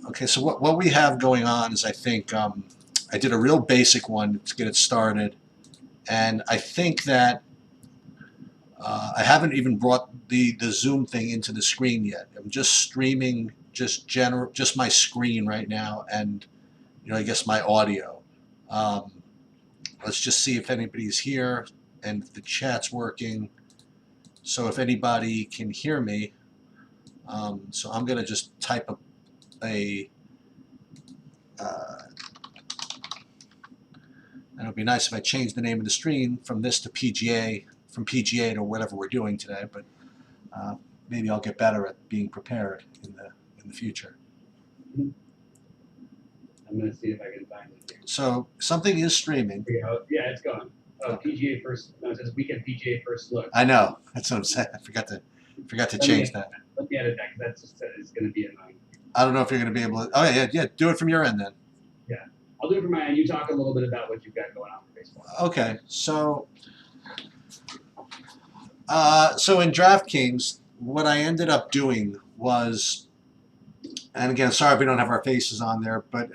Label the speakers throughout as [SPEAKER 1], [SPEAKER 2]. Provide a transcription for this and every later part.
[SPEAKER 1] Okay, so what we have going on is I think I did a real basic one to get it started, and I think that I haven't even brought the Zoom thing into the screen yet. I'm just streaming just my screen right now, and I guess my audio. Um, let's just see if anybody's here and if the chat's working. So if anybody can hear me, so I'm gonna just type a and it would be nice if I changed the name of the stream from this to PGA, from PGA to whatever we're doing today. But maybe I'll get better at being prepared in the future.
[SPEAKER 2] I'm going to see if I can find it here.
[SPEAKER 1] So something is streaming.
[SPEAKER 2] Yeah, it's gone. Oh, PGA first. No, it says weekend PGA first look.
[SPEAKER 1] I know. That's what I'm saying. I forgot to change that.
[SPEAKER 2] Let me edit that because that's just it's going to be annoying.
[SPEAKER 1] I don't know if you're going to be able to. Oh yeah. Do it from your end then.
[SPEAKER 2] Yeah, I'll do it from my end. You talk a little bit about what you've got going on for baseball.
[SPEAKER 1] Okay, so in DraftKings, what I ended up doing was, and again, sorry if we don't have our faces on there, but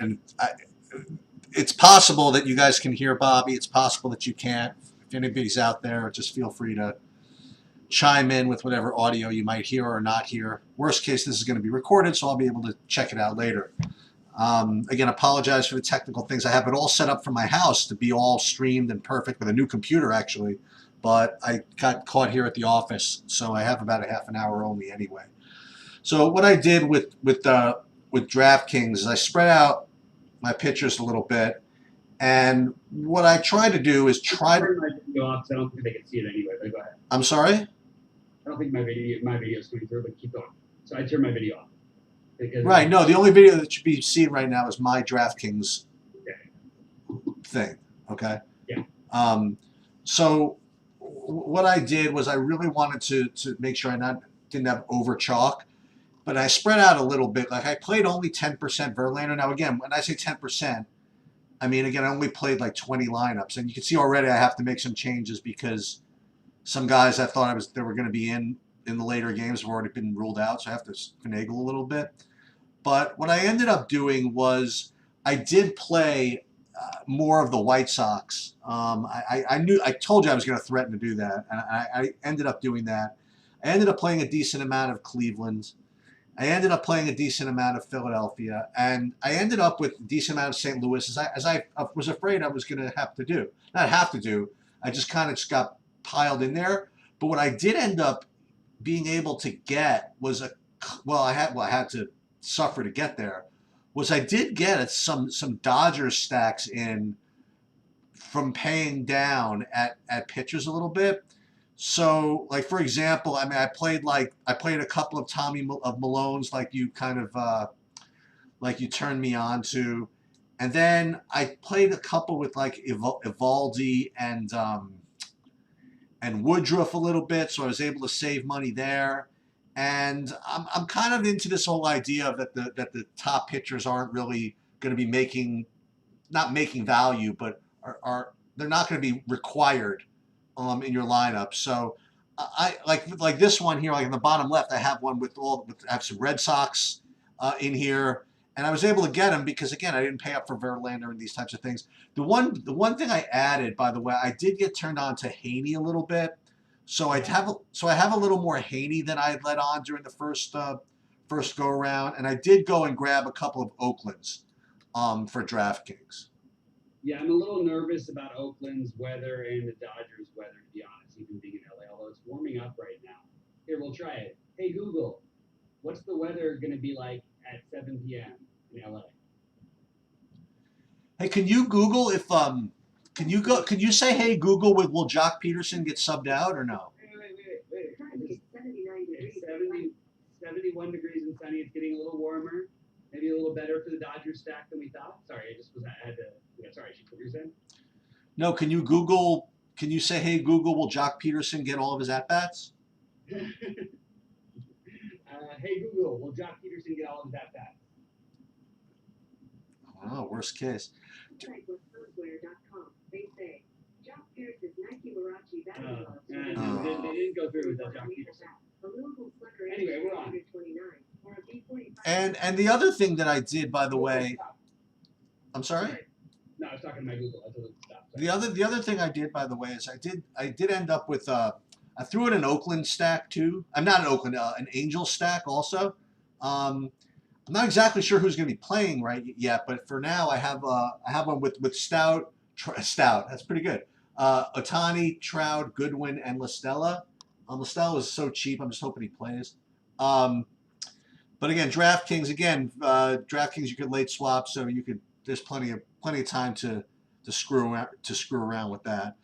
[SPEAKER 1] it's possible that you guys can hear Bobby. It's possible that you can't. If anybody's out there, just feel free to chime in with whatever audio you might hear or not hear. Worst case, this is going to be recorded, so I'll be able to check it out later. Again, apologize for the technical things. I have it all set up from my house to be all streamed and perfect with a new computer, actually. But I got caught here at the office, so I have about a half an hour only anyway. So what I did with DraftKings is I spread out my pitchers a little bit, and what I try to do is try to.
[SPEAKER 2] My video off, so I don't think they can see it anyway. But go ahead.
[SPEAKER 1] I'm sorry.
[SPEAKER 2] I don't think my video is coming through, but keep going. So I turned my video off.
[SPEAKER 1] Right. No, the only video that should be seen right now is my DraftKings thing. Okay.
[SPEAKER 2] Yeah.
[SPEAKER 1] So what I did was I really wanted to make sure I didn't have over chalk, but I spread out a little bit. Like I played only 10% Verlander. Now again, when I say 10%, I mean again I only played like 20 lineups, and you can see already I have to make some changes because some guys I thought they were going to be in the later games have already been ruled out, so I have to finagle a little bit. But what I ended up doing was I did play more of the White Sox. I told you I was going to threaten to do that, and I ended up doing that. I ended up playing a decent amount of Cleveland. I ended up playing a decent amount of Philadelphia, and I ended up with a decent amount of St. Louis, as I was afraid I was going to have to do. Not have to do. I just kind of got piled in there. But what I did end up being able to get was I had to suffer to get there, was I did get some Dodgers stacks in from paying down at pitchers a little bit. So like for example, I mean I played a couple of Tommy of Malone's like you kind of like you turned me on to, and then I played a couple with like Evaldi and Woodruff a little bit, so I was able to save money there. And I'm kind of into this whole idea of that the top pitchers aren't really going to be not making value, but they're not going to be required in your lineup. So I like this one here, like in the bottom left, I have one I have some Red Sox in here, and I was able to get them because again I didn't pay up for Verlander and these types of things. The one thing I added, by the way, I did get turned on to Haney a little bit. So I have a little more Haney than I had let on during the first go around, and I did go and grab a couple of Oaklands for DraftKings.
[SPEAKER 2] Yeah, I'm a little nervous about Oakland's weather and the Dodgers' weather, to be honest, even being in LA, although it's warming up right now. Here, we'll try it. Hey Google, what's the weather going to be like at 7 p.m. in LA?
[SPEAKER 1] Hey, can you Google if Can you say, hey Google, will Jock Peterson get subbed out or no?
[SPEAKER 2] Wait. It's 79 degrees. It's 71 degrees and sunny. It's getting a little warmer. Maybe a little better for the Dodgers stack than we thought. Sorry, I had to. Yeah, sorry, what were you saying?
[SPEAKER 1] No, can you say, hey Google, will Jock Peterson get all of his at-bats?
[SPEAKER 2] Hey Google, will Jock Peterson get all of his at-bats?
[SPEAKER 1] Oh, worst case.
[SPEAKER 3] They say Jock Peterson's Nike Warachi batting gloves.
[SPEAKER 2] They didn't go through with that Jock Peterson. Anyway, we're on.
[SPEAKER 1] And the other thing that I did, by the way, I'm sorry.
[SPEAKER 2] No, I was talking to my Google. I told it to stop.
[SPEAKER 1] The other thing I did, by the way, is I did end up with I threw in an Oakland stack too. I'm not an Oakland, an Angel stack also. I'm not exactly sure who's going to be playing right yet, but for now I have one with Stout. That's pretty good. Otani, Trout, Goodwin, and La Stella. La Stella was so cheap. I'm just hoping he plays. But again, DraftKings you could late swap, so you could. There's plenty of time to screw around with that.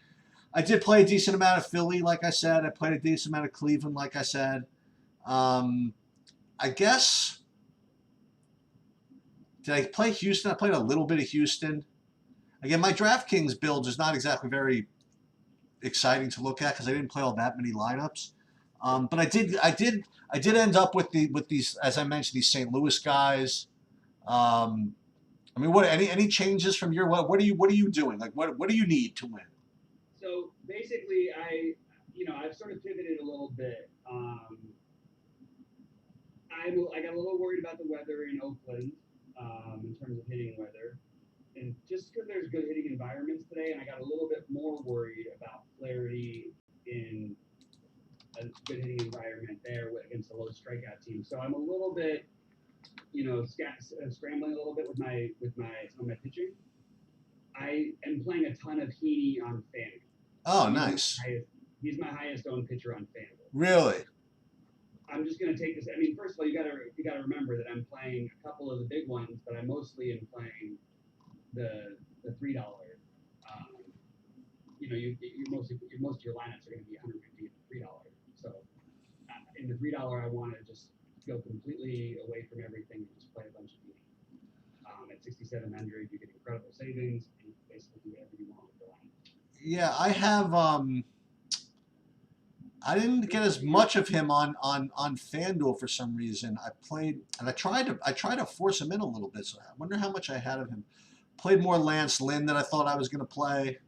[SPEAKER 1] I did play a decent amount of Philly, like I said. I played a decent amount of Cleveland, like I said. I guess. Did I play Houston? I played a little bit of Houston. Again, my DraftKings build is not exactly very exciting to look at because I didn't play all that many lineups. But I did end up with these, as I mentioned, these St. Louis guys. I mean, what any changes from your what are you doing? Like what do you need to win?
[SPEAKER 2] So basically, I've sort of pivoted a little bit. I got a little worried about the weather in Oakland in terms of hitting weather, and just because there's good hitting environments today, and I got a little bit more worried about Flaherty in a good hitting environment there against a low strikeout team. So I'm a little bit, scrambling a little bit with my pitching. I am playing a ton of Heaney on FanDuel.
[SPEAKER 1] Oh, nice.
[SPEAKER 2] He's my highest owned pitcher on FanDuel.
[SPEAKER 1] Really?
[SPEAKER 2] I'm just going to take this. I mean, first of all, you got to remember that I'm playing a couple of the big ones, but I mostly am playing the $3. Most of your lineups are going to be 150 and $3. So in the $3, I want to just go completely away from everything and just play a bunch of Heaney. At 6,700, you get incredible savings, and you basically do whatever you want with the lineup.
[SPEAKER 1] Yeah, I have. I didn't get as much of him on FanDuel for some reason. I played and I tried to force him in a little bit. So I wonder how much I had of him. Played more Lance Lynn than I thought I was going to play.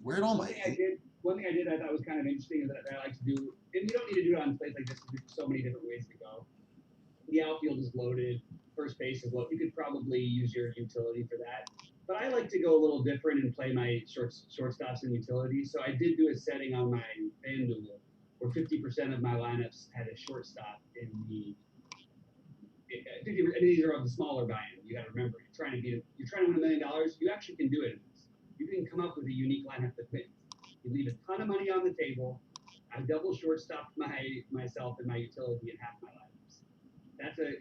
[SPEAKER 1] Where'd all my
[SPEAKER 2] one thing I did I thought was kind of interesting is that I like to do, and you don't need to do it on plays like this because there's so many different ways to go. The outfield is loaded, first base is loaded. You could probably use your utility for that. But I like to go a little different and play my shortstops and utilities. So I did do a setting on my FanDuel where 50% of my lineups had a shortstop in the. And these are of the smaller buy-in. You got to remember, you're trying to win $1 million. You actually can do it. You can come up with a unique lineup that wins. You leave a ton of money on the table. I double shortstopped myself and my utility in half my lineups.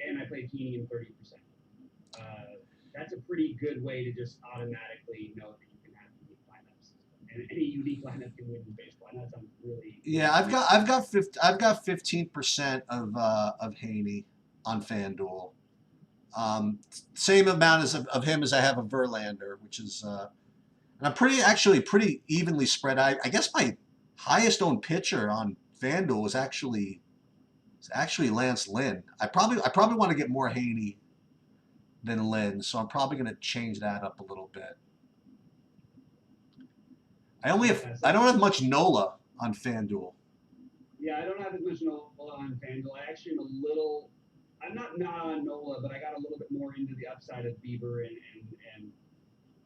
[SPEAKER 2] And I played Heaney in 30%. That's a pretty good way to just automatically know that you can have unique lineups, and any unique lineup can win in baseball. And that sounds really.
[SPEAKER 1] Yeah, I've got 15% of Haney on FanDuel. Same amount of him as I have of Verlander, which is and I'm pretty evenly spread. I guess my highest owned pitcher on FanDuel was actually Lance Lynn. I probably want to get more Haney than Lynn, so I'm probably going to change that up a little bit. I don't have much Nola on FanDuel.
[SPEAKER 2] Yeah, I don't have as much Nola on FanDuel. I actually am I'm not on Nola, but I got a little bit more into the upside of Bieber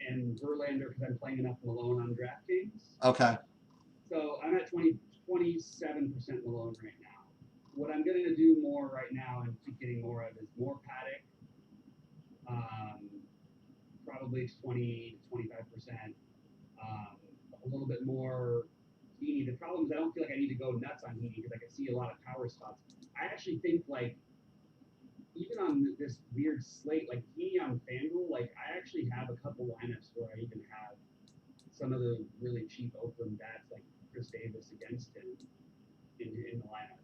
[SPEAKER 2] and Verlander because I'm playing enough Malone on DraftKings.
[SPEAKER 1] Okay.
[SPEAKER 2] So I'm at 27% Malone right now. What I'm going to do more right now and keep getting more of is more Paddock. Probably 20 to 25%. A little bit more Heaney. The problem is I don't feel like I need to go nuts on Heaney because I can see a lot of power spots. I actually think even on this weird slate, like Heaney on FanDuel, I actually have a couple lineups where I even have some of the really cheap Oakland bats like Chris Davis against him in the lineup.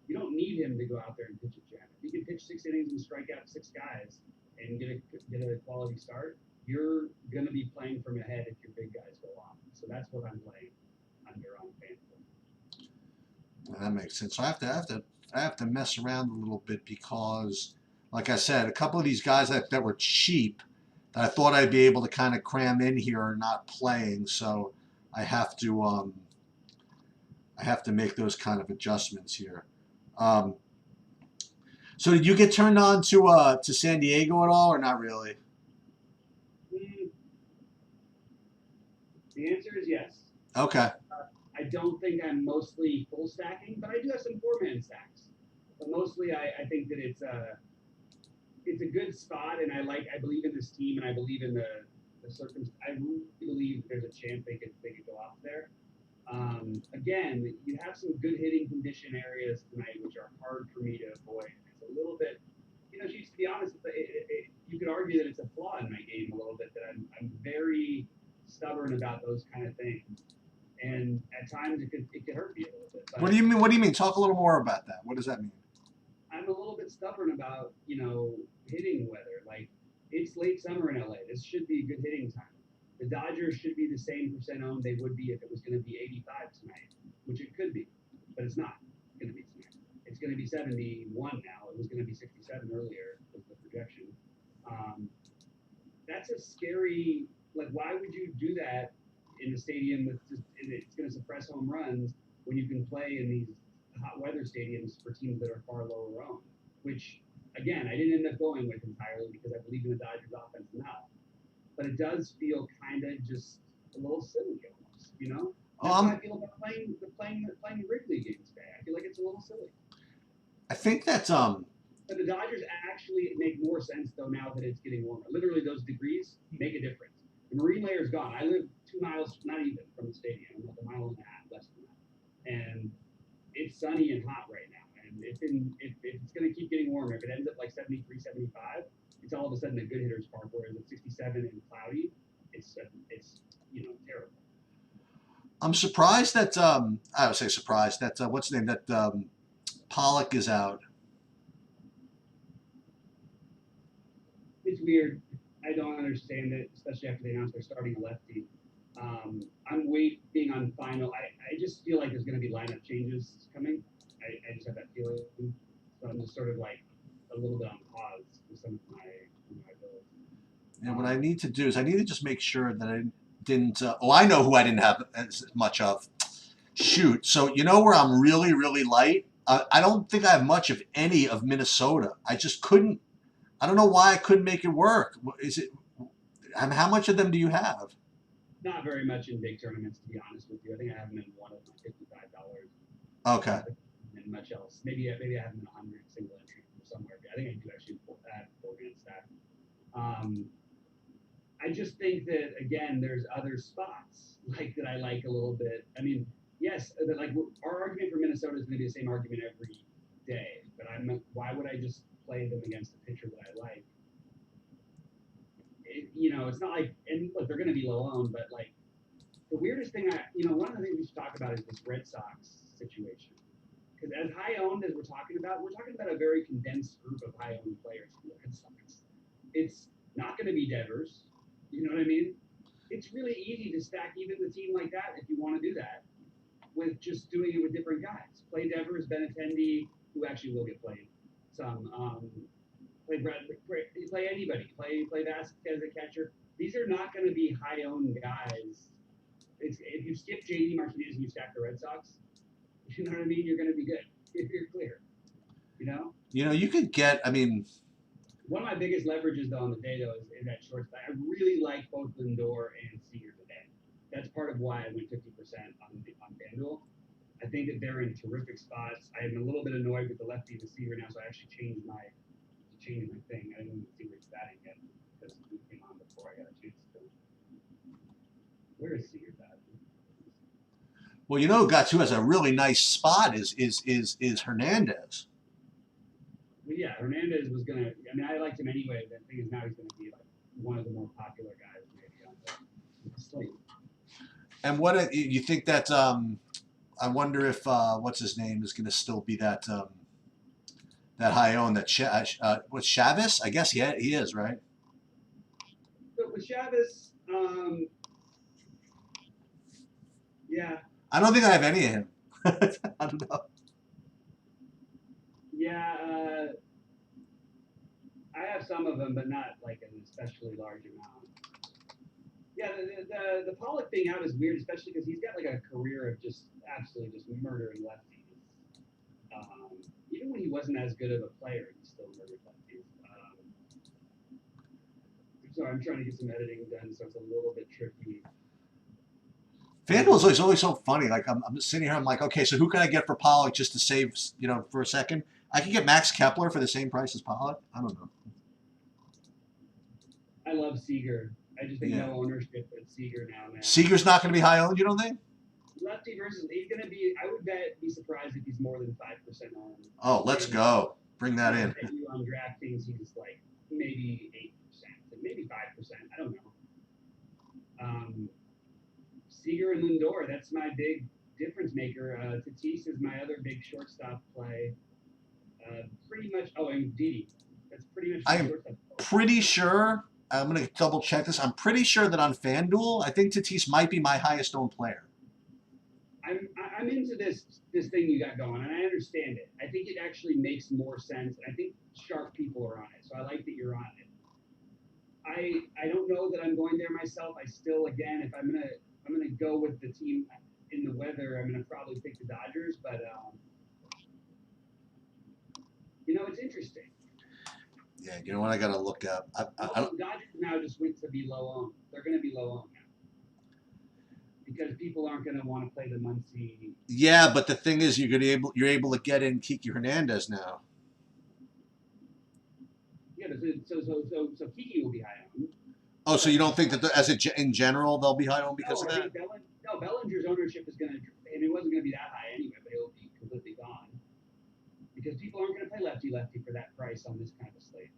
[SPEAKER 2] You don't need him to go out there and pitch a gem. If he can pitch 6 innings and strike out 6 guys and get a quality start, you're going to be playing from ahead if your big guys go off. So that's what I'm playing under on FanDuel.
[SPEAKER 1] Well, that makes sense. So I have to mess around a little bit because, like I said, a couple of these guys that were cheap that I thought I'd be able to kind of cram in here are not playing. So I have to make those kind of adjustments here. So did you get turned on to San Diego at all, or not really?
[SPEAKER 2] Mm, the answer is yes.
[SPEAKER 1] Okay.
[SPEAKER 2] I don't think I'm mostly full stacking, but I do have some 4-man stacks. But mostly, I think that it's a good spot, and I believe in this team, and I believe in the circumstance. I really believe there's a chance they could go off there. Again, you have some good hitting condition areas tonight, which are hard for me to avoid. It's a little bit, to be honest, you could argue that it's a flaw in my game a little bit, that I'm very stubborn about those kind of things, and at times it could hurt me a little bit.
[SPEAKER 1] What
[SPEAKER 2] But
[SPEAKER 1] do you mean? What do you mean? Talk a little more about that. What does that mean?
[SPEAKER 2] I'm a little bit stubborn about hitting weather. Like, it's late summer in LA. This should be a good hitting time. The Dodgers should be the same percent owned they would be if it was going to be 85 tonight, which it could be, but it's not going to be tonight. It's going to be 71 now. It was going to be 67 earlier was the projection. Um, that's a scary. Like, why would you do that in a stadium that's just it's going to suppress home runs when you can play in these hot weather stadiums for teams that are far lower owned? Which, again, I didn't end up going with entirely because I believe in the Dodgers offense enough, but it does feel kind of just a little silly almost. That's how I feel about playing Wrigley games today. I feel like it's a little silly.
[SPEAKER 1] I think that's
[SPEAKER 2] But the Dodgers actually make more sense though now that it's getting warmer. Literally, those degrees make a difference. The marine layer is gone. I live 2 miles, not even, from the stadium. I'm like a mile and a half less than that, and it's sunny and hot right now. And if it's going to keep getting warmer, if it ends up like 73, 75, it's all of a sudden a good hitter's park. Whereas at 67 and cloudy, it's terrible.
[SPEAKER 1] I'm surprised that I would say surprised that what's the name that Pollock is out.
[SPEAKER 2] It's weird. I don't understand it, especially after they announced they're starting a lefty. I'm waiting on final. I just feel like there's going to be lineup changes coming. I just have that feeling. So I'm just sort of like a little bit on pause with some of my builds.
[SPEAKER 1] And what I need to do is I need to just make sure that I didn't. I know who I didn't have as much of. Shoot. So you know where I'm really, really light? I don't think I have much of any of Minnesota. I just couldn't. I don't know why I couldn't make it work. Is it? How much of them do you have?
[SPEAKER 2] Not very much in big tournaments, to be honest with you. I think I have them in one of my $55.
[SPEAKER 1] Okay.
[SPEAKER 2] And much else. Maybe I have them in 100 single entry or somewhere. I think I do actually add 4-man stack. I just think that again, there's other spots like that I like a little bit. I mean, yes, like our argument for Minnesota is going to be the same argument every day. But why would I just play them against a pitcher that I like? It's not like, and look, they're going to be low owned, but like the weirdest thing one of the things we should talk about is this Red Sox situation. Because as high owned as we're talking about a very condensed group of high owned players for the Red Sox. It's not going to be Devers. You know what I mean? It's really easy to stack even the team like that if you want to do that with just doing it with different guys. Play Devers, Benintendi, who actually will get played. Some play anybody. Play Vasquez a catcher. These are not going to be high owned guys. If you skip JD Martinez and you stack the Red Sox, you know what I mean? You're going to be good if you're clear.
[SPEAKER 1] You could get. I mean,
[SPEAKER 2] one of my biggest leverages though on the day though is that shortstop. I really like both Lindor and Seager today. That's part of why I went 50% on FanDuel. I think that they're in terrific spots. I am a little bit annoyed with the lefty and the Seager now, so I actually changed my thing. I didn't see where he's batting yet because he came on before I got a chance to. Where is Seager batting?
[SPEAKER 1] well, who got who has a really nice spot is Hernandez.
[SPEAKER 2] Well, yeah, Hernandez was gonna. I mean, I liked him anyway. The thing is, now he's gonna be like one of the more popular guys maybe on the slate.
[SPEAKER 1] And what you think that? I wonder if what's his name is going to still be that that high owned that what's Chavez? I guess he is, right?
[SPEAKER 2] But with Chavez, yeah.
[SPEAKER 1] I don't think I have any of him. I don't know.
[SPEAKER 2] Yeah, I have some of them, but not like an especially large amount. Yeah, the Pollock thing out is weird, especially because he's got like a career of just absolutely just murdering lefties. Even when he wasn't as good of a player, he still nervous lefties. Sorry, I'm trying to get some editing done, so it's a little bit tricky.
[SPEAKER 1] FanDuel is always so funny. Like I'm sitting here, I'm like, okay, so who can I get for Pollock just to save, for a second? I can get Max Kepler for the same price as Pollock. I don't know.
[SPEAKER 2] I love Seager. I just think
[SPEAKER 1] Yeah.
[SPEAKER 2] no ownership at Seager now, man.
[SPEAKER 1] Seager's not going to be high owned, you don't think?
[SPEAKER 2] Lefty versus, he's going to be, I would be surprised if he's more than 5% owned.
[SPEAKER 1] Oh, let's go. Bring that in.
[SPEAKER 2] I bet you on DraftKings, he's like maybe 8%, maybe 5%. I don't know. Seager and Lindor, that's my big difference maker. Tatis is my other big shortstop play. Pretty much, and Didi. That's pretty much
[SPEAKER 1] I am
[SPEAKER 2] shortstop.
[SPEAKER 1] pretty sure, I'm going to double check this. I'm pretty sure that on FanDuel, I think Tatis might be my highest owned player.
[SPEAKER 2] I'm into this thing you got going, and I understand it. I think it actually makes more sense. I think sharp people are on it, so I like that you're on it. I don't know that I'm going there myself. I still, again, if I'm gonna go with the team in the weather, I'm gonna probably pick the Dodgers, but it's interesting.
[SPEAKER 1] Yeah, you know what I got to look up? I
[SPEAKER 2] The Dodgers now just went to be low owned. They're gonna be low owned now because people aren't gonna want to play the Muncie.
[SPEAKER 1] Yeah, but the thing is, you're able to get in Kiki Hernandez now.
[SPEAKER 2] Yeah, so Kiki will be high owned.
[SPEAKER 1] Oh, so you don't think that in general they'll be high owned because of that?
[SPEAKER 2] Bellinger's ownership is going to, and it wasn't going to be that high anyway, but it'll be completely gone because people aren't going to play lefty for that price on this kind of slate.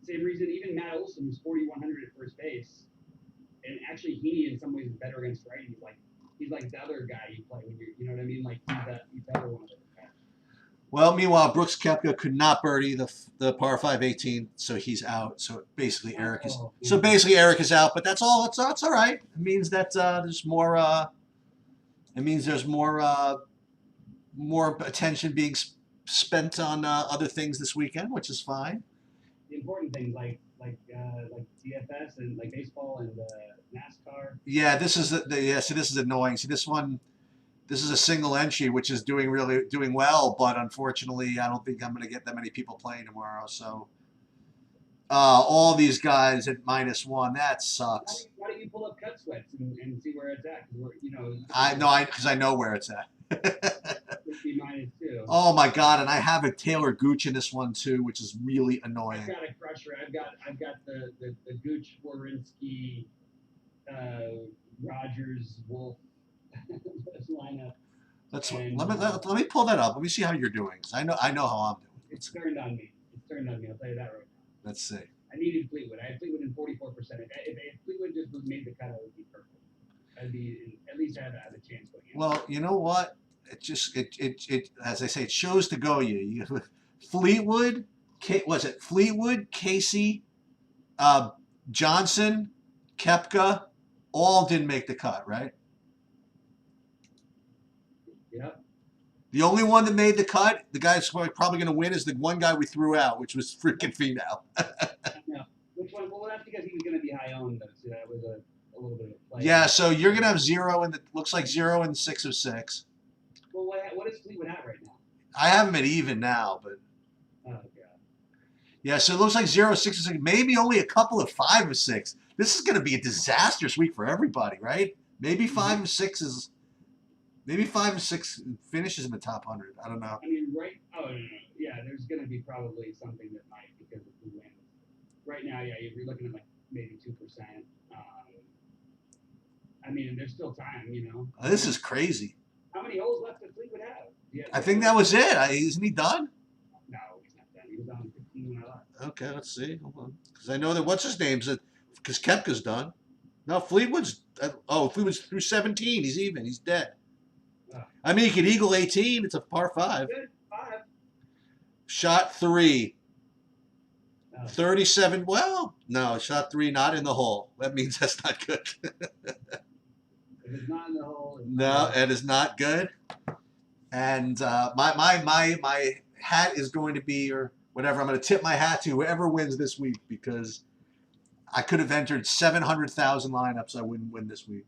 [SPEAKER 2] Same reason, even Matt Olson, who's 4,100 at first base, and actually Heaney in some ways is better against righties. He's like the other guy you play when you know what I mean? Like he's better one of those guys.
[SPEAKER 1] Well, meanwhile, Brooks Koepka could not birdie the par 5 18, so he's out. So basically, Eric is out. But that's all. That's all right. It means that there's more. It means there's more attention being spent on other things this weekend, which is fine.
[SPEAKER 2] The important things like DFS and like baseball and NASCAR.
[SPEAKER 1] Yeah, this is so this is annoying. See, this is a single entry, which is doing well, but unfortunately, I don't think I'm going to get that many people playing tomorrow. So, all these guys at -1, that sucks.
[SPEAKER 2] Why don't you pull up Cut Sweats and see where it's at?
[SPEAKER 1] Because I know where it's at.
[SPEAKER 2] Would be -2.
[SPEAKER 1] Oh my God! And I have a Taylor Gooch in this one too, which is really annoying.
[SPEAKER 2] I've got a crusher. I've got the Gooch, Warinsky, Rogers, Wolf lineup.
[SPEAKER 1] Let me pull that up. Let me see how you're doing. I know how I'm doing.
[SPEAKER 2] It's turned on me. I'll tell you that right now.
[SPEAKER 1] Let's see.
[SPEAKER 2] I needed Fleetwood. I had Fleetwood in 44%. If Fleetwood just was made the cut, it would be perfect. I'd be at least have a chance going in.
[SPEAKER 1] Well, you know what? It as I say, it shows to go you. Fleetwood, Casey, Johnson, Koepka, all didn't make the cut, right?
[SPEAKER 2] Yep.
[SPEAKER 1] The only one that made the cut, the guy that's probably going to win, is the one guy we threw out, which was freaking Finau.
[SPEAKER 2] No. Which one? Well, that's because he was going to be high owned, though. So that was a little bit of a play.
[SPEAKER 1] Yeah, so you're going to have looks like 0 and 6 of 6.
[SPEAKER 2] Well, what is Fleetwood at right now?
[SPEAKER 1] I have him at even now, but.
[SPEAKER 2] Oh, God.
[SPEAKER 1] Yeah, so it looks like 0, 6 of 6, maybe only a couple of 5 of 6. This is going to be a disastrous week for everybody, right? Maybe 5 of 6 is. Maybe 5 of 6 finishes in the top 100. I don't know.
[SPEAKER 2] I mean, right? Oh, no. Yeah, there's going to be probably something that might because of who wins. Right now, yeah, you're looking at like maybe 2%. I mean, there's still time,
[SPEAKER 1] This is crazy.
[SPEAKER 2] How many holes left does Fleetwood have? Yeah,
[SPEAKER 1] I think that was it. Isn't he done?
[SPEAKER 2] No, he's not done. He was on 15 when I left.
[SPEAKER 1] Okay, let's see. Hold on. Because I know that what's his name's because Koepka's done. No, Fleetwood's through 17. He's even. He's dead. I mean, he could eagle 18. It's a par 5.
[SPEAKER 2] Good. 5.
[SPEAKER 1] Shot 3.
[SPEAKER 2] Oh.
[SPEAKER 1] 37. Well, no, shot 3, not in the hole. That means that's not good.
[SPEAKER 2] If it's not in the hole.
[SPEAKER 1] No, it is not good. And my hat is going to be, or whatever, I'm going to tip my hat to whoever wins this week because I could have entered 700,000 lineups. I wouldn't win this week.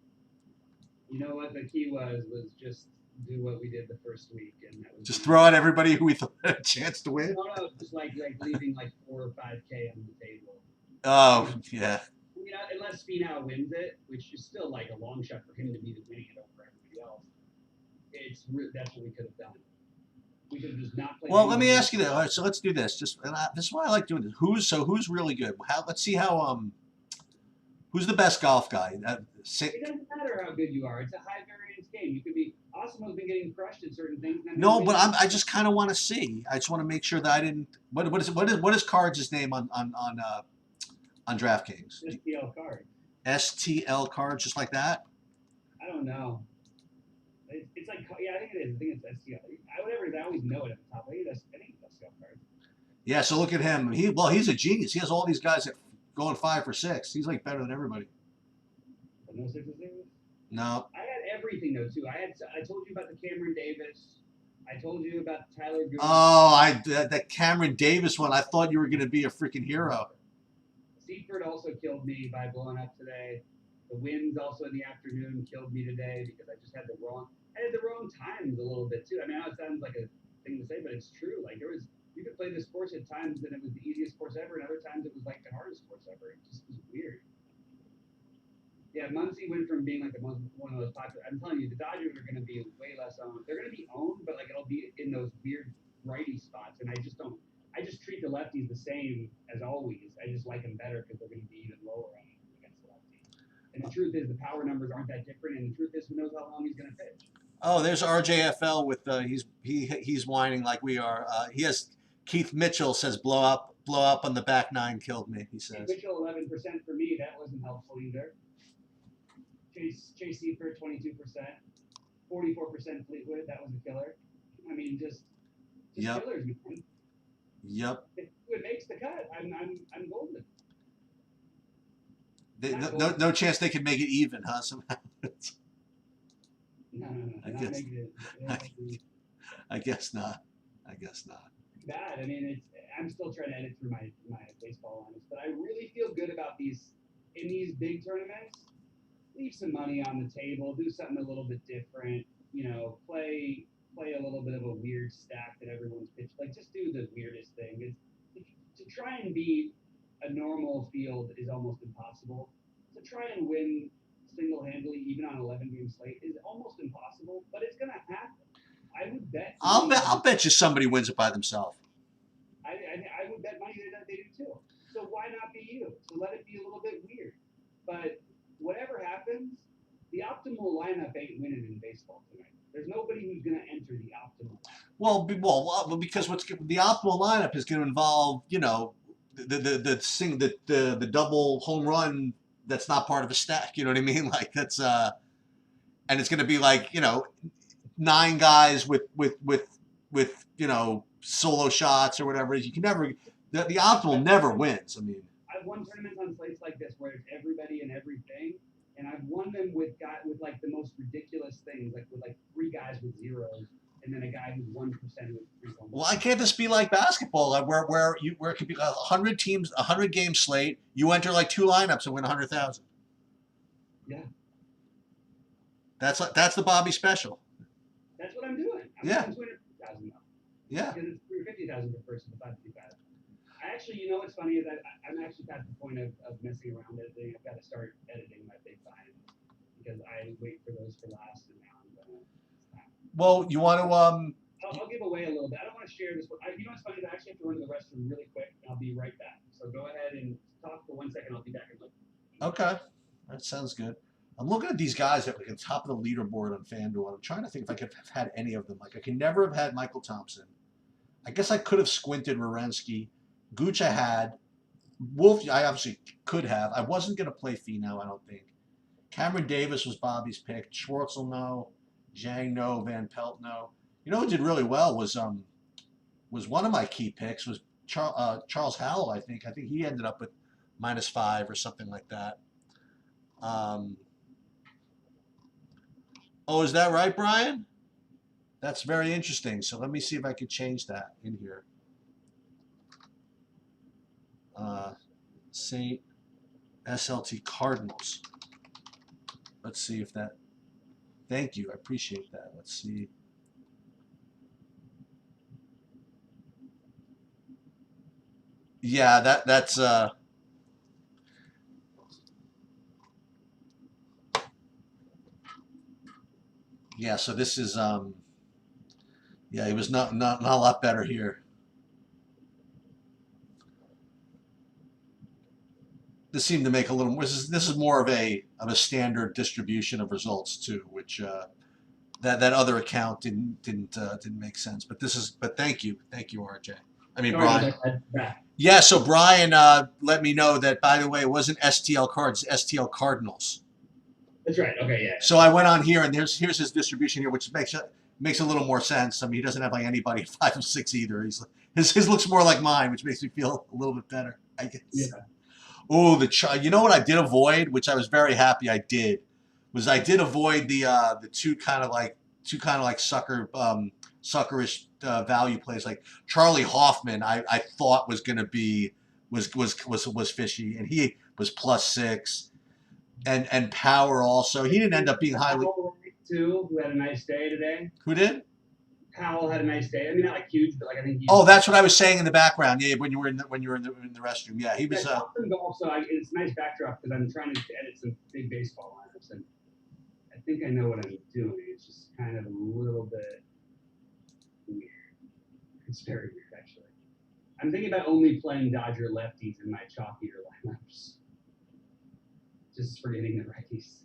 [SPEAKER 2] You know what the key was just do what we did the first week, and that was
[SPEAKER 1] Just throw out everybody who we thought had a chance to win.
[SPEAKER 2] no, just like leaving like 4 or 5K on the table.
[SPEAKER 1] Oh yeah.
[SPEAKER 2] You know, unless Finau wins it, which is still like a long shot for him to be winning it over everybody else. That's what we could have done. We could have just not played.
[SPEAKER 1] Well, let me ask you that. All right, so let's do this. This is why I like doing this. Who's really good? Let's see how who's the best golf guy?
[SPEAKER 2] It doesn't matter how good you are. It's a high variance game. You could be. Osmo's been getting crushed at certain things.
[SPEAKER 1] No, but I just kind of want to see. I just want to make sure that I didn't. What is Cards' name on DraftKings?
[SPEAKER 2] STL card.
[SPEAKER 1] STL Cards, just like that.
[SPEAKER 2] I don't know. It's like, yeah, I think it is. I think it's STL. Whatever it is, I always know it at the top. I think it's STL card.
[SPEAKER 1] Yeah, so look at him. He's a genius. He has all these guys that going 5 for 6. He's like better than everybody.
[SPEAKER 2] But no 6 or 6?
[SPEAKER 1] No.
[SPEAKER 2] I had everything though too. I told you about the Cameron Davis. I told you about Tyler Goodwin.
[SPEAKER 1] Oh, that Cameron Davis one. I thought you were going to be a freaking hero.
[SPEAKER 2] Seaford also killed me by blowing up today. The winds also in the afternoon killed me today because I just had the wrong times a little bit too. I mean, I know it sounds like a thing to say, but it's true. Like you could play this course at times and it was the easiest course ever, and other times it was like the hardest course ever. It just was weird. Yeah, Muncie went from being like one of those popular. I'm telling you, the Dodgers are going to be way less owned. They're going to be owned, but like it'll be in those weird righty spots. And I just treat the lefties the same as always. I just like them better because they're going to be even lower against the lefties. And the truth is, the power numbers aren't that different. And the truth is, who knows how long he's going to pitch?
[SPEAKER 1] Oh, there's RJFL with he's whining like we are. He has Keith Mitchell says blow up on the back nine killed me. He says.
[SPEAKER 2] Mitchell 11% for me. That wasn't helpful either. Chase Seifert 22%, 44% Fleetwood. That was a killer. I mean, just
[SPEAKER 1] Yep.
[SPEAKER 2] killers, man.
[SPEAKER 1] Yep.
[SPEAKER 2] If it makes the cut, I'm golden.
[SPEAKER 1] No chance they can make it even, huh? Somehow.
[SPEAKER 2] No.
[SPEAKER 1] I guess not.
[SPEAKER 2] Bad. I mean, I'm still trying to edit through my baseball lines, but I really feel good about these big tournaments. Leave some money on the table. Do something a little bit different. You know, play a little bit of a weird stack that everyone's pitched. Like, just do the weirdest thing. To try and beat a normal field is almost impossible. To try and win single-handedly, even on an 11-game slate, is almost impossible. But it's gonna happen. I would bet.
[SPEAKER 1] I'll bet you somebody wins it by themselves.
[SPEAKER 2] I would bet money that they do too. So why not be you? So let it be a little bit weird. But whatever happens, the optimal lineup ain't winning in baseball tonight. There's nobody who's going to enter the optimal.
[SPEAKER 1] Well, because the optimal lineup is going to involve, you know, the double home run that's not part of a stack. You know what I mean? Like that's and it's going to be like, you know, 9 guys with you know, solo shots or whatever. You can never the optimal never wins. I mean,
[SPEAKER 2] I've won tournaments on slates like this where it's everybody and everything, and I've won them with like the most ridiculous things, like with like 3 guys with zeros, and then a guy who's 1% with 3 home runs.
[SPEAKER 1] Why can't this be like basketball, like where it could be 100 teams, 100 game slate? You enter like 2 lineups and win 100,000.
[SPEAKER 2] Yeah,
[SPEAKER 1] that's the Bobby special.
[SPEAKER 2] that's what I'm doing. I'm
[SPEAKER 1] Yeah.
[SPEAKER 2] doing 250,000 now.
[SPEAKER 1] Yeah.
[SPEAKER 2] Because it's 350,000 per person to 555. Actually, you know what's funny is I'm actually past the point of messing around editing. I've got to start editing my big finds because I wait for those for last, and now I'm gonna.
[SPEAKER 1] Well, you want to
[SPEAKER 2] I'll give away a little bit. I don't want to share this. You know what's funny is I actually have to run to the restroom really quick, and I'll be right back. So go ahead and talk for 1 second. I'll be back in like.
[SPEAKER 1] Okay, that sounds good. I'm looking at these guys that were at the top of the leaderboard on FanDuel. I'm trying to think if I could have had any of them. Like I could never have had Michael Thompson. I guess I could have squinted Wierenski. Gooch I had. Wolf I obviously could have. I wasn't going to play Finau, I don't think. Cameron Davis was Bobby's pick. Schwartzel no. Zhang no. Van Pelt no. You know who did really well was one of my key picks was Charles Howell, I think. I think he ended up with -5 or something like that. Oh, is that right, Brian? That's very interesting. So let me see if I could change that in here. Saint SLT Cardinals. Let's see if that Thank you. I appreciate that. Let's see. Yeah, that's yeah, so this is yeah, he was not a lot better here. This seemed to make a little more. This is more of a standard distribution of results too, which that other account didn't make sense. But thank you, RJ. I mean
[SPEAKER 2] Sorry
[SPEAKER 1] Brian.
[SPEAKER 2] about that.
[SPEAKER 1] Yeah, so Brian let me know that, by the way, it wasn't STL Cards, STL Cardinals.
[SPEAKER 2] That's right. Okay, yeah.
[SPEAKER 1] So I went on here, and here's his distribution here, which makes a little more sense. I mean, he doesn't have like anybody 5 of 6 either. His looks more like mine, which makes me feel a little bit better, I guess.
[SPEAKER 2] Yeah.
[SPEAKER 1] Oh, you know what I did avoid, which I was very happy I did, was I did avoid the two kind of like suckerish value plays, like Charlie Hoffman. I thought was going to be was fishy, and he was +6, and Power also. He didn't end up being highly.
[SPEAKER 2] Powell, too, who had a nice day today.
[SPEAKER 1] Who did?
[SPEAKER 2] Powell had a nice day. I mean, not like huge, but like I think.
[SPEAKER 1] Oh, that's what I was saying in the background. Yeah, when you were in the restroom. Yeah, he was.
[SPEAKER 2] Some golf, so it's a nice backdrop because I'm trying to edit some big baseball lineups, and I think I know what I'm doing. It's just kind of a little bit weird. It's very weird, actually. I'm thinking about only playing Dodger lefties in my chalkier lineups, just forgetting the righties.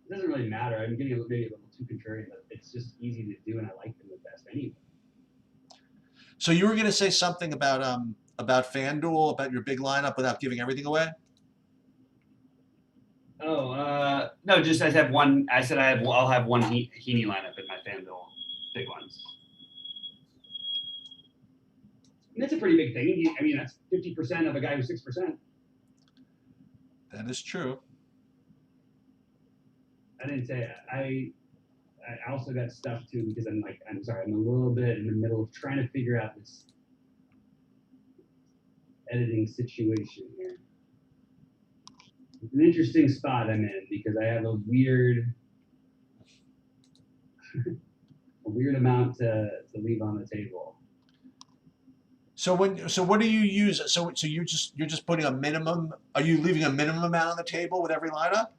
[SPEAKER 2] It doesn't really matter. I'm getting maybe a little too contrarian, but it's just easy to do, and I like them the best anyway.
[SPEAKER 1] So you were going to say something about FanDuel, about your big lineup, without giving everything away?
[SPEAKER 2] Oh, no, just I have one. I said I'll have one Heaney lineup in my FanDuel big ones. And that's a pretty big thing. I mean, that's 50% of a guy who's 6%.
[SPEAKER 1] That is true.
[SPEAKER 2] I didn't say I also got stuff too because I'm a little bit in the middle of trying to figure out this editing situation here. It's an interesting spot I'm in because I have a weird amount to leave on the table.
[SPEAKER 1] So what do you use? So you're just putting a minimum. Are you leaving a minimum amount on the table with every lineup?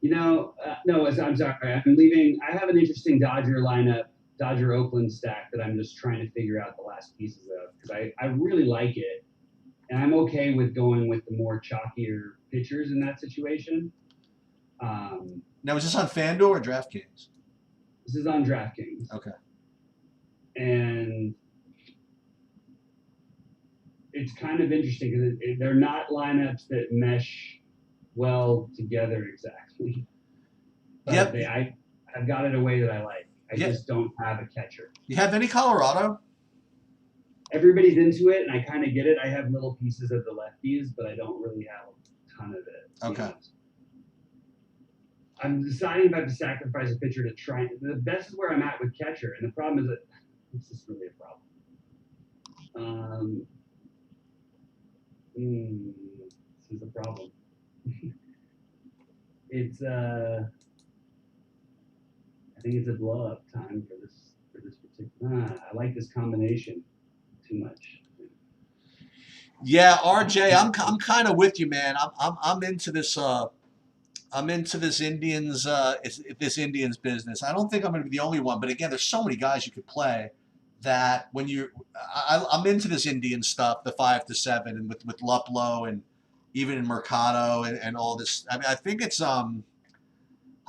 [SPEAKER 2] No, I'm sorry. I'm leaving. I have an interesting Dodger lineup, Dodger Oakland stack that I'm just trying to figure out the last pieces of because I really like it, and I'm okay with going with the more chalkier pitchers in that situation.
[SPEAKER 1] Now, is this on FanDuel or DraftKings?
[SPEAKER 2] This is on DraftKings.
[SPEAKER 1] Okay.
[SPEAKER 2] And it's kind of interesting because they're not lineups that mesh well together exactly. But
[SPEAKER 1] Yep.
[SPEAKER 2] I've got it a way that I like. I just don't have a catcher.
[SPEAKER 1] You have any Colorado?
[SPEAKER 2] Everybody's into it, and I kind of get it. I have little pieces of the lefties, but I don't really have a ton of it.
[SPEAKER 1] Okay.
[SPEAKER 2] I'm deciding if I have to sacrifice a pitcher to try. The best is where I'm at with catcher, and the problem is that this is really a problem. This is a problem. It's I think it's a blow up time for this particular. I like this combination too much.
[SPEAKER 1] Yeah, RJ, I'm kind of with you, man. I'm into this. I'm into this Indians business. I don't think I'm going to be the only one, but again, there's so many guys you could play that when I'm into this Indian stuff, the 5 to 7, and with Luplow and even in Mercado and all this. I mean, I think it's I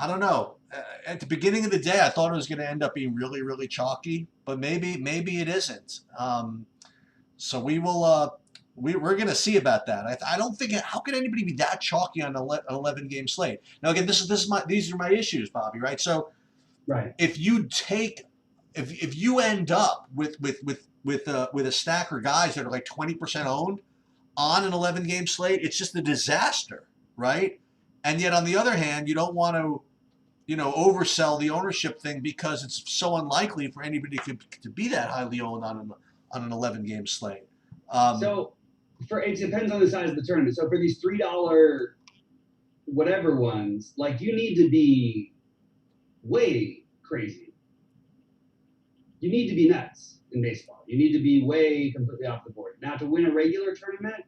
[SPEAKER 1] don't know. At the beginning of the day, I thought it was going to end up being really, really chalky, but maybe it isn't. So we will. We're going to see about that. I don't think. How could anybody be that chalky on an 11-game slate? Now, again, these are my issues, Bobby. Right. So,
[SPEAKER 2] right.
[SPEAKER 1] If you end up with a stack of guys that are like 20% owned on an 11-game slate, it's just a disaster, right? And yet, on the other hand, you don't want to, oversell the ownership thing because it's so unlikely for anybody to be that highly owned on an 11-game slate.
[SPEAKER 2] So, it depends on the size of the tournament. So for these $3 whatever ones, like you need to be way crazy. You need to be nuts in baseball. You need to be way completely off the board. Now to win a regular tournament,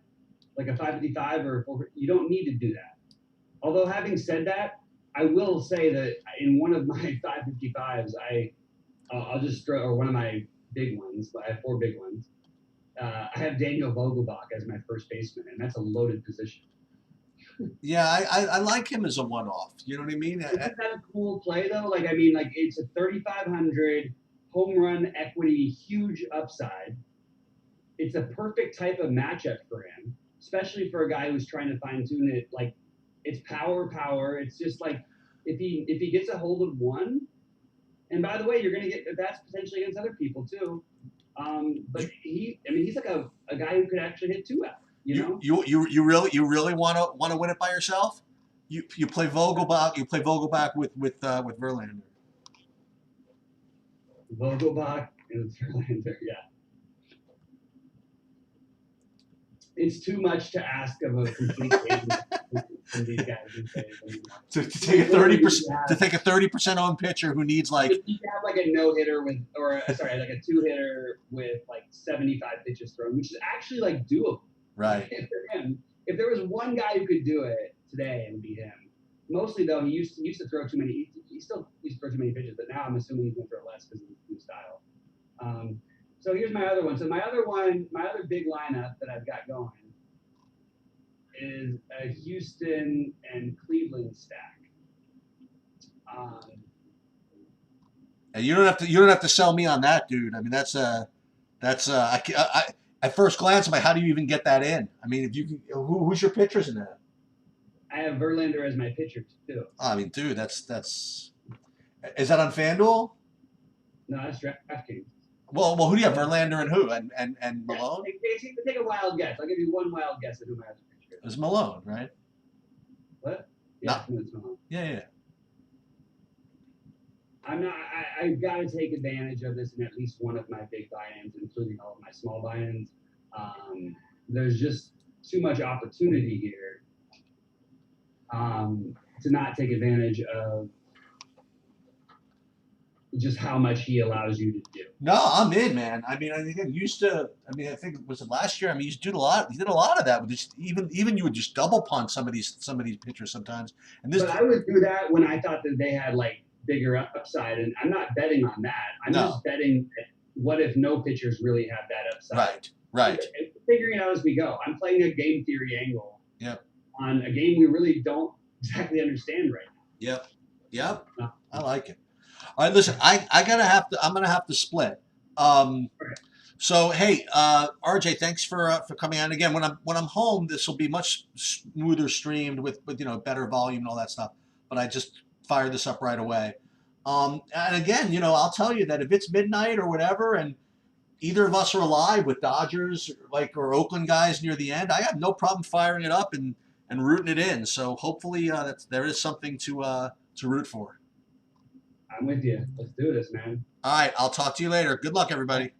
[SPEAKER 2] like a 555 or a 4, you don't need to do that. Although having said that, I will say that in one of my 555s, I'll just throw, or one of my big ones. I have 4 big ones. I have Daniel Vogelbach as my first baseman, and that's a loaded position.
[SPEAKER 1] Yeah, I like him as a one-off. You know what I mean?
[SPEAKER 2] Isn't that a cool play though? Like, I mean, like it's a 3,500 home run equity, huge upside. It's a perfect type of matchup for him, especially for a guy who's trying to fine tune it. Like, it's power. It's just like if he gets a hold of one, and by the way, you're gonna get that's potentially against other people too. But he's like a guy who could actually hit 2 out. You know?
[SPEAKER 1] You really want to win it by yourself? You play Vogelbach. You play Vogelbach with Verlander.
[SPEAKER 2] Vogelbach and Verlander, yeah. It's too much to ask of a complete game from these guys these days.
[SPEAKER 1] To take a 30% owned pitcher who needs like
[SPEAKER 2] you have like a no hitter with, or sorry, like a 2-hitter with like 75 pitches thrown, which is actually like doable.
[SPEAKER 1] Right.
[SPEAKER 2] For him, if there was one guy who could do it today, it would be him. Mostly though, he used to throw too many. He still used to throw too many pitches, but now I'm assuming he's going to throw less because of his new style. So here's my other one. So my other big lineup that I've got going is a Houston and Cleveland stack.
[SPEAKER 1] you don't have to sell me on that, dude. I mean I at first glance, I'm like, how do you even get that in? I mean, if you can, who's your pitchers in that?
[SPEAKER 2] I have Verlander as my pitcher too.
[SPEAKER 1] Oh, I mean, dude, that's is that on FanDuel?
[SPEAKER 2] No, that's DraftKings.
[SPEAKER 1] Well, who do you have? Verlander and who? And Malone?
[SPEAKER 2] Yeah, take a wild guess. I'll give you one wild guess at who my other pitcher is.
[SPEAKER 1] It was Malone, right?
[SPEAKER 2] What? Yeah, it's Malone.
[SPEAKER 1] Yeah.
[SPEAKER 2] I'm not. I've got to take advantage of this in at least one of my big buy-ins, including all of my small buy-ins. There's just too much opportunity here to not take advantage of just how much he allows you to do.
[SPEAKER 1] No, I'm in, man. I mean, I think I think was it last year? I mean, he did a lot. He did a lot of that with just even you would just double punt some of these pitchers sometimes. And this,
[SPEAKER 2] but I would do that when I thought that they had like bigger upside, and I'm not betting on that. I'm just betting that what if no pitchers really have that upside.
[SPEAKER 1] Right.
[SPEAKER 2] Figuring it out as we go. I'm playing a game theory angle.
[SPEAKER 1] Yep.
[SPEAKER 2] On a game we really don't exactly understand right now.
[SPEAKER 1] Yep.
[SPEAKER 2] No.
[SPEAKER 1] I like it. All right, listen, I'm gonna have to split. So hey, RJ, thanks for coming on again. When I'm home, this will be much smoother streamed with better volume and all that stuff. But I just fired this up right away. And again, I'll tell you that if it's midnight or whatever, and either of us are alive with Dodgers or Oakland guys near the end, I have no problem firing it up and rooting it in. So hopefully there is something to root for.
[SPEAKER 2] I'm with you. Let's do this, man.
[SPEAKER 1] All right, I'll talk to you later. Good luck, everybody.